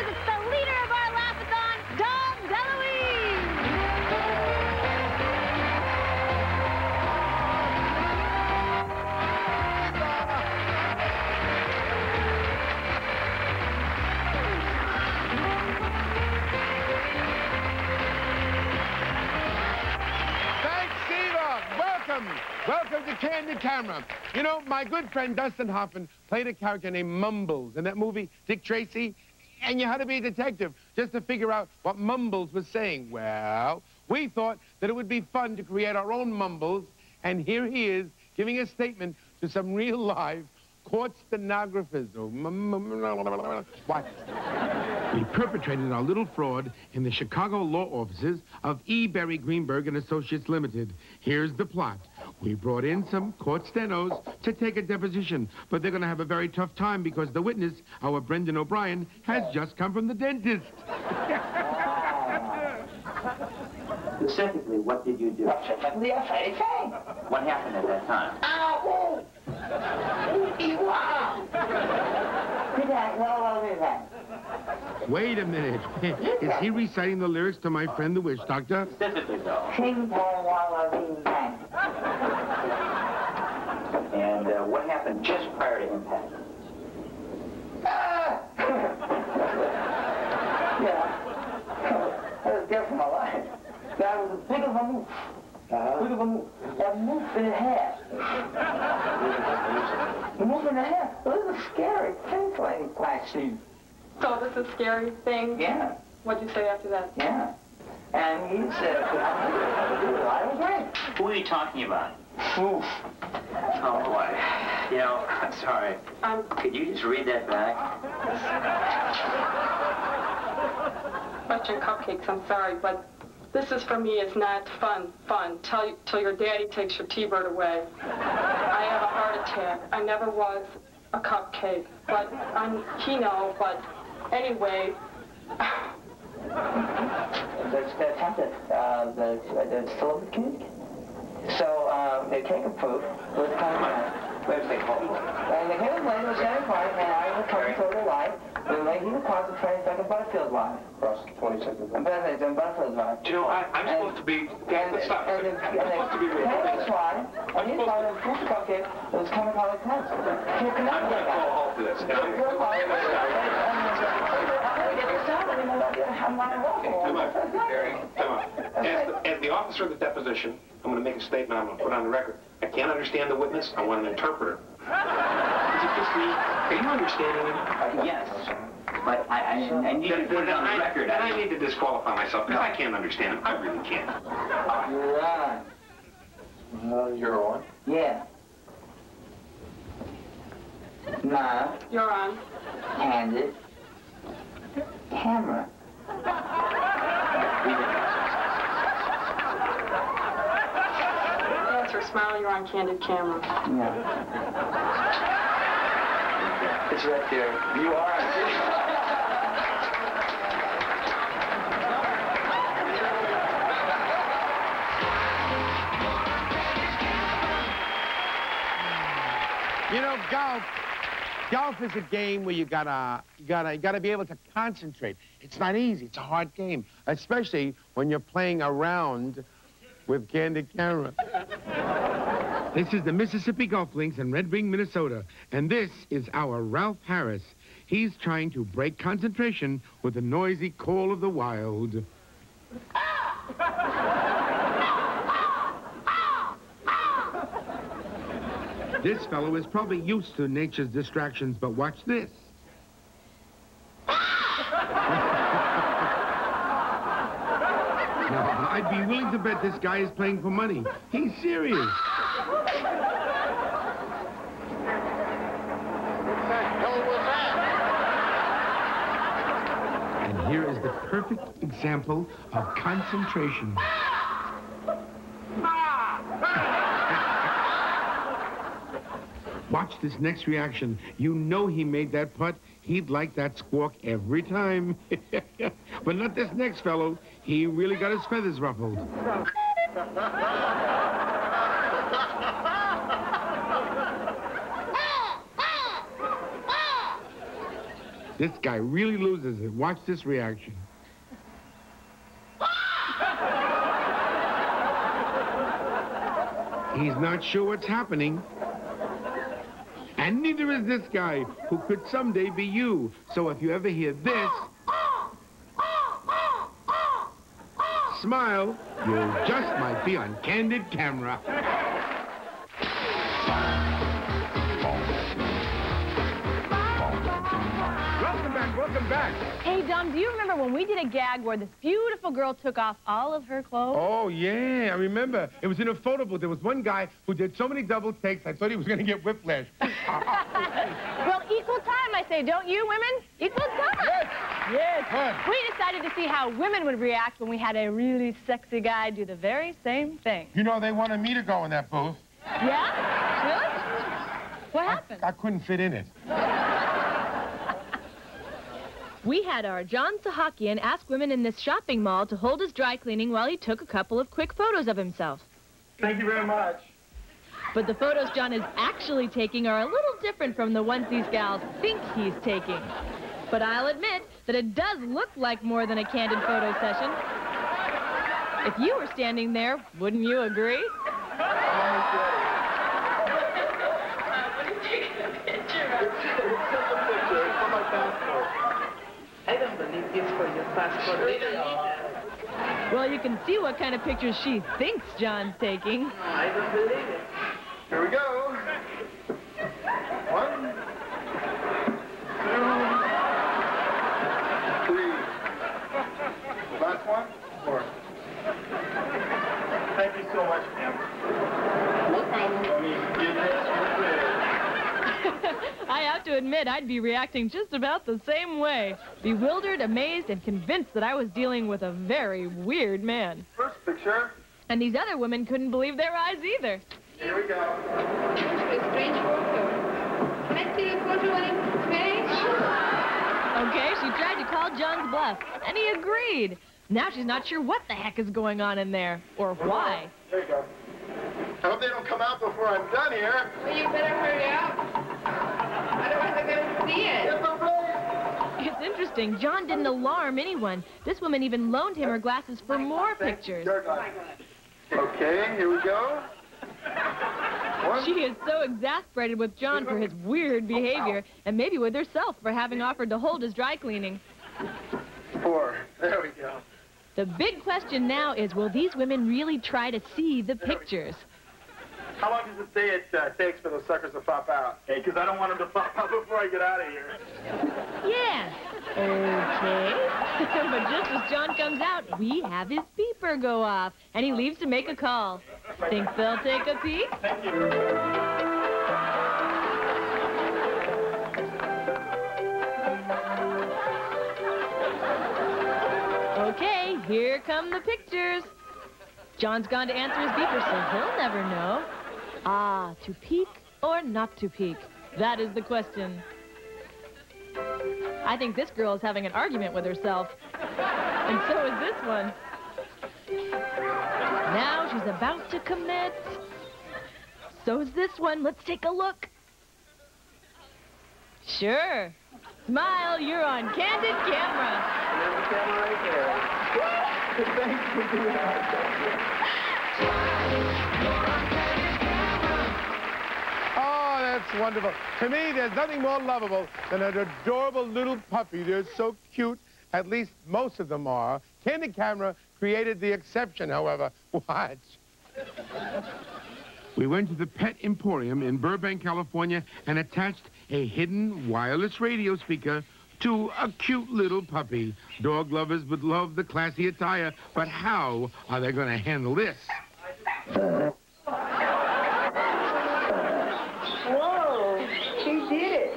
because it's the leader of our laugh-a-thon, Dom DeLuise. Thanks, Steve. Welcome. Welcome to Candid Camera. You know, my good friend Dustin Hoffman played a character named Mumbles in that movie, Dick Tracy, and you had to be a detective just to figure out what Mumbles was saying. Well, we thought that it would be fun to create our own Mumbles, and here he is giving a statement to some real live court stenographers. Watch. We perpetrated our little fraud in the Chicago law offices of E. Berry Greenberg and Associates Limited. Here's the plot. We brought in some court stenos to take a deposition, but they're going to have a very tough time because the witness, our Brendan O'Brien, has just come from the dentist. Specifically, what did you do? Specifically, I said anything. What happened at that time? Ow! Wow! Did that? Well, did that? Wait a minute. Is he reciting the lyrics to My Friend the Witch Doctor? Specifically, though. King Paul Walla Bang. And what happened just prior to impact? Yeah. That was different, my life. That was as big as a moose. Big as a moose. A moose and a half. A moose and a half. It was a scary thing for any black sheep. So this is a scary thing? Yeah. What'd you say after that? Yeah. And he said, I was right. Who are you talking about? Oof. Oh, boy. You know, I'm sorry. Could you just read that back? Bunch of cupcakes, I'm sorry, but this is for me is not fun. Till your daddy takes your T-bird away. I have a heart attack. I never was a cupcake, but he knows, but anyway. That's attempted. The silver cake. So, the cake approved was coming out. Wait a second, hold on. And the cake was was very quiet, and I was coming to the light. The lady who crossed the 22nd Butterfield line. Across the 22nd. Butterfield line. Do you know, I'm supposed to be... Stop. And the cake line, and he thought it was fruit cupcake, it was coming out of the test. You I'm going to call a halt to this. Come on. As the officer of the deposition, I'm going to make a statement I'm going to put on the record. I can't understand the witness. I want an interpreter. Is it just me? Are you understanding me? Yes. But I need to put it on the record. And I need to disqualify myself because I can't understand him. I really can't. You're on. You're on? Yeah. Nah. You're on. Candid. Camera. Answer, smile, you're on Candid Camera. Yeah. It's right there. You are. You know, golf is a game where you gotta be able to concentrate. It's not easy. It's a hard game, especially when you're playing around with Candid Camera. This is the Mississippi Golf Links in Red Wing, Minnesota, and this is our Ralph Harris. He's trying to break concentration with the noisy call of the wild. This fellow is probably used to nature's distractions, but watch this. Now, I'd be willing to bet this guy is playing for money. He's serious. And here is the perfect example of concentration. Watch this next reaction. You know he made that putt. He'd like that squawk every time. But not this next fellow. He really got his feathers ruffled. This guy really loses it. Watch this reaction. He's not sure what's happening. And neither is this guy, who could someday be you. So if you ever hear this, smile, you just might be on Candid Camera. Welcome back. Hey, Dom, do you remember when we did a gag where this beautiful girl took off all of her clothes? Oh, yeah, I remember. It was in a photo booth. There was one guy who did so many double takes, I thought he was going to get whiplash. Well, equal time, I say, don't you, women? Equal time. Yes. Yes. Good. We decided to see how women would react when we had a really sexy guy do the very same thing. You know, they wanted me to go in that booth. Yeah? Really? What happened? I couldn't fit in it. We had our John Sahakian ask women in this shopping mall to hold his dry cleaning while he took a couple of quick photos of himself. Thank you very much. But the photos John is actually taking are a little different from the ones these gals think he's taking. But I'll admit that it does look like more than a candid photo session. If you were standing there, wouldn't you agree? I don't believe this for your passport. Well, you can see what kind of pictures she thinks John's taking. No, I don't believe it. Here we go. 1, 2, 3. Last one. 4. Thank you so much, ma'am. I have to admit, I'd be reacting just about the same way. Bewildered, amazed, and convinced that I was dealing with a very weird man. First picture. And these other women couldn't believe their eyes either. Here we go. A strange photo. Can I see the photo when it's finished? Okay, she tried to call John's bluff, and he agreed. Now she's not sure what the heck is going on in there, or why. There you go. I hope they don't come out before I'm done here. Well, you better hurry up. Otherwise I'm going to see it. It's interesting. John didn't alarm anyone. This woman even loaned him her glasses for more pictures. Okay, here we go. She is so exasperated with John for his weird behavior, and maybe with herself for having offered to hold his dry cleaning. 4. There we go. The big question now is, will these women really try to see the pictures? How long does it say it takes for those suckers to pop out? Hey, because I don't want them to pop out before I get out of here. Yeah. Okay. But just as John comes out, we have his beeper go off, and he leaves to make a call. Think they'll take a peek? Thank you. Okay, here come the pictures. John's gone to answer his beeper, so he'll never know. Ah, to peek or not to peek? That is the question. I think this girl is having an argument with herself. And so is this one. Now she's about to commit. So is this one. Let's take a look. Sure. Smile, you're on Candid Camera. There's the camera right there. Thanks for doing Oh, that's wonderful. To me, there's nothing more lovable than an adorable little puppy. They're so cute. At least most of them are. Candid Camera created the exception, however. Watch. We went to the Pet Emporium in Burbank, California, and attached a hidden wireless radio speaker to a cute little puppy. Dog lovers would love the classy attire, but how are they going to handle this? Whoa, he did it.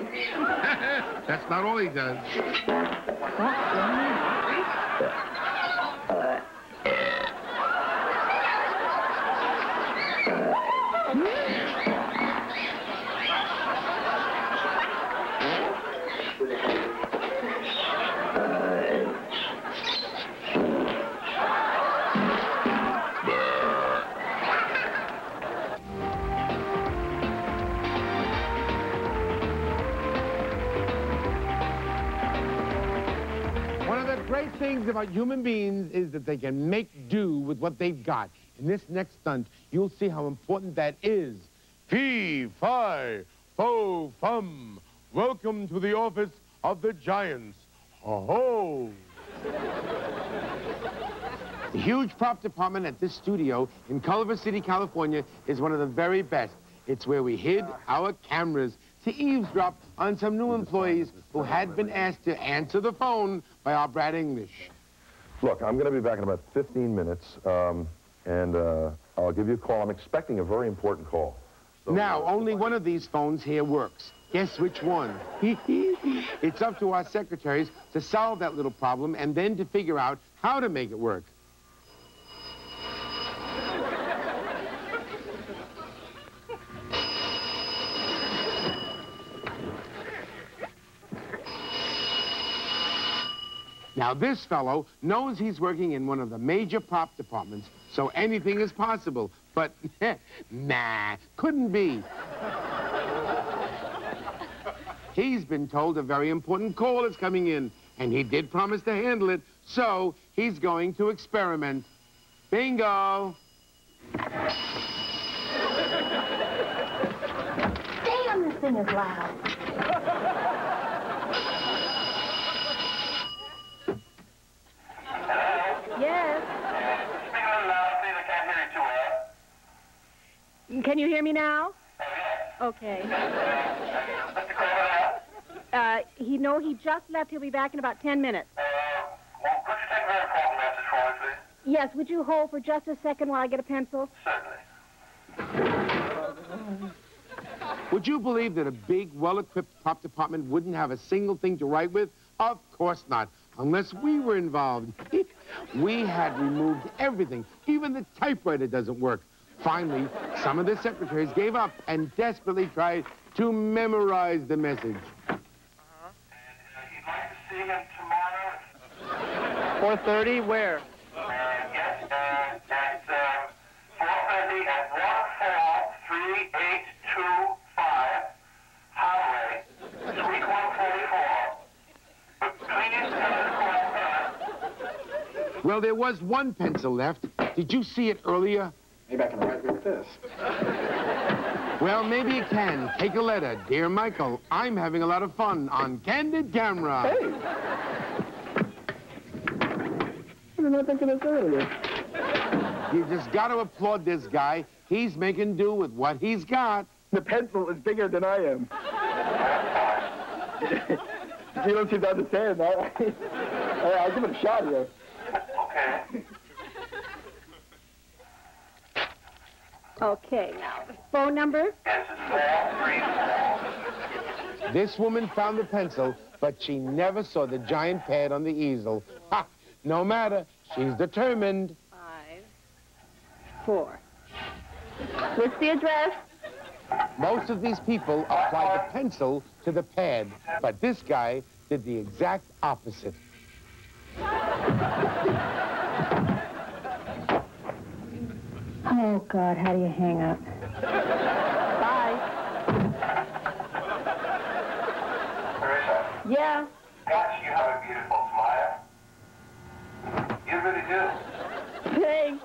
That's not all he does. great things about human beings is that they can make do with what they've got. In this next stunt, you'll see how important that is. Fee, fi, fo, fum. Welcome to the office of the giants. Ho-ho! The huge prop department at this studio in Culver City, California is one of the very best. It's where we hid our cameras to eavesdrop on some new employees who had been asked to answer the phone by our Brad English. Look, I'm going to be back in about 15 minutes, and I'll give you a call. I'm expecting a very important call. So, now, only one of these phones here works. Guess which one? It's up to our secretaries to solve that little problem and then to figure out how to make it work. Now, this fellow knows he's working in one of the major prop departments, so anything is possible. But, nah, couldn't be. He's been told a very important call is coming in, and he did promise to handle it, so he's going to experiment. Bingo! Damn, this thing is loud. Yes. Speak a little loud, please. I can't hear you too well. Can you hear me now? Okay. He just left. He'll be back in about 10 minutes. Well, could you take a very important message for me, please? Yes, would you hold for just a second while I get a pencil? Certainly. Would you believe that a big, well-equipped prop department wouldn't have a single thing to write with? Of course not, unless we were involved. We had removed everything. Even the typewriter doesn't work. Finally, some of the secretaries gave up and desperately tried to memorize the message. You'd like to see him tomorrow? 4:30, where? Yes, at 4:30 at 143-825 Highway, Suite 144. But please come to the corner. Well, there was one pencil left. Did you see it earlier? Maybe I can write with this. Well, maybe you can. Take a letter. Dear Michael, I'm having a lot of fun on Candid Camera. Hey! What did I think of this earlier? You just got to applaud this guy. He's making do with what he's got. The pencil is bigger than I am. You don't seem to understand. I'll give it a shot here. Okay. Okay, now, phone number? Yes, it's 434. This woman found the pencil, but she never saw the giant pad on the easel. Ha! No matter. She's determined. 5, 4. What's the address? Most of these people applied the pencil to the pad, but this guy did the exact opposite. Oh, God, how do you hang up? Bye. Teresa? Yeah? Gosh, you have a beautiful smile. You really do. Thanks.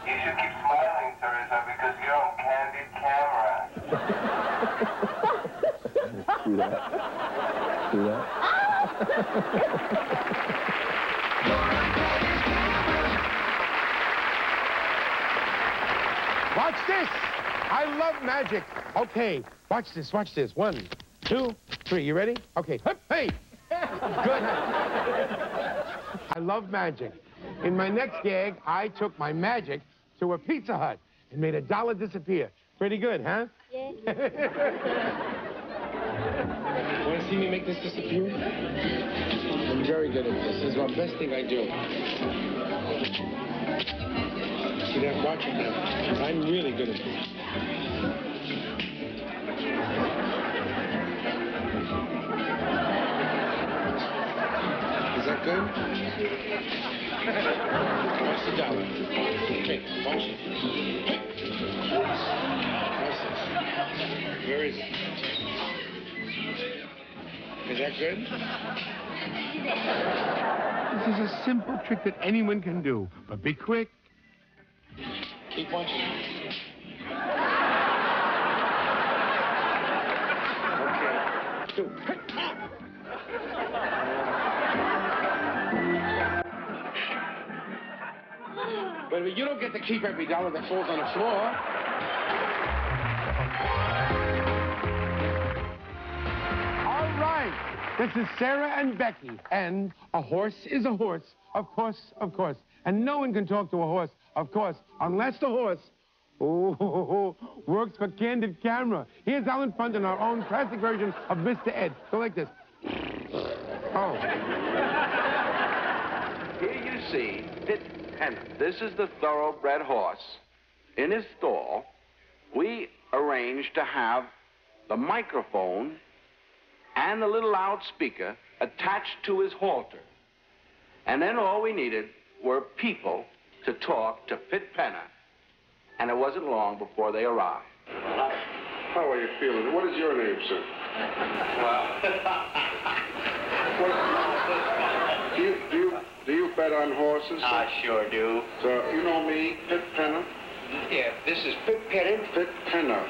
You should keep smiling, Teresa, because you're on Candid Camera. See that? See that? Watch this. I love magic. Okay, watch this, watch this. 1, 2, 3. You ready? Okay. Hup, hey. Good. I love magic. In my next gag, I took my magic to a Pizza Hut and made $1 disappear. Pretty good, huh? Yeah. Want to see me make this disappear? I'm very good at this. This is the best thing I do. See that? Watch it now. I'm really good at this. Is that good? Watch the dollar. Okay, watch it. Watch this. Where is it? Is that good? This is a simple trick that anyone can do, but be quick. Keep punching. Okay. But you don't get to keep every dollar that falls on the floor. All right. This is Sarah and Becky, and a horse is a horse. Of course, of course. And no one can talk to a horse, of course, unless the horse works for Candid Camera. Here's Alan Funt in our own classic version of Mr. Ed. Go like this. Oh. Here you see Pit Penner. This is the thoroughbred horse. In his stall, we arranged to have the microphone and the little loudspeaker attached to his halter. And then all we needed were people to talk to Pit Penner. And it wasn't long before they arrived. How are you feeling? What is your name, sir? Do you bet on horses? I sure do. So, you know me, Pit Penner? Yeah, this is Pit Penner. Pit Penner.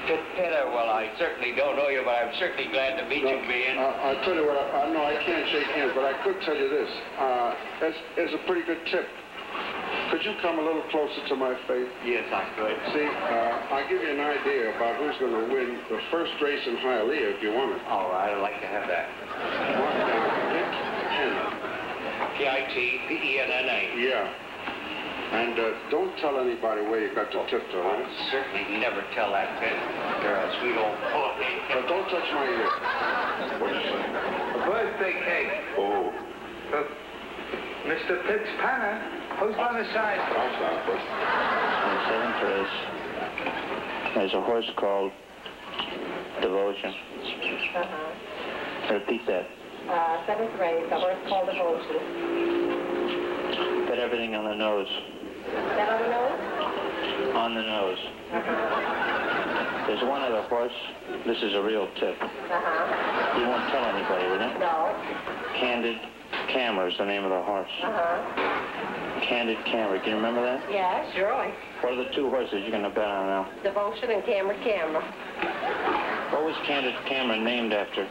Pit Penner, well, I certainly don't know you, but I'm certainly glad to meet you, man. I'll tell you what, no, I can't shake hands, but I could tell you this. It's a pretty good tip. Could you come a little closer to my face? Yes, I could. See, I'll give you an idea about who's going to win the first race in Hialeah if you want it. All right, I'd like to have that. Pit Penner. P-I-T-P-E-N-N-A. Yeah. And don't tell anybody where you got the tip to, right? I'll certainly never tell that to girl, sweet old boy. But don't touch my ear. What is it? A birthday cake. Oh. Mr. Pit Penner, who's on the side? I'll stop first. In seventh race, there's a horse called Devotion. Repeat that. Seventh race, a horse called Devotion. Put everything on the nose. That on the nose? On the nose. There's one other horse. This is a real tip. You won't tell anybody, will you? No. Candid Camera is the name of the horse. Candid Camera. Can you remember that? Yeah, surely. What are the two horses you're going to bet on now? Devotion and Camera. What was Candid Camera named after?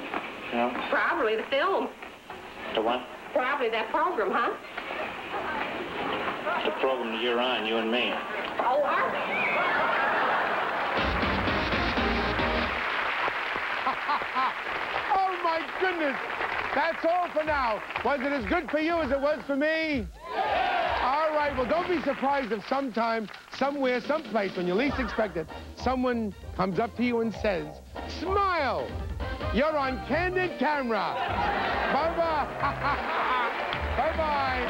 You know? Probably the film. The what? Probably that program, huh? The program that you're on, you and me. Oh, are we? Oh, my goodness. That's all for now. Was it as good for you as it was for me? All right, well, don't be surprised if sometime, somewhere, someplace, when you least expect it, someone comes up to you and says, smile, you're on Candid Camera. Bye-bye. Bye-bye.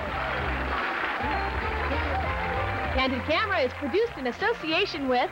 Candid Camera is produced in association with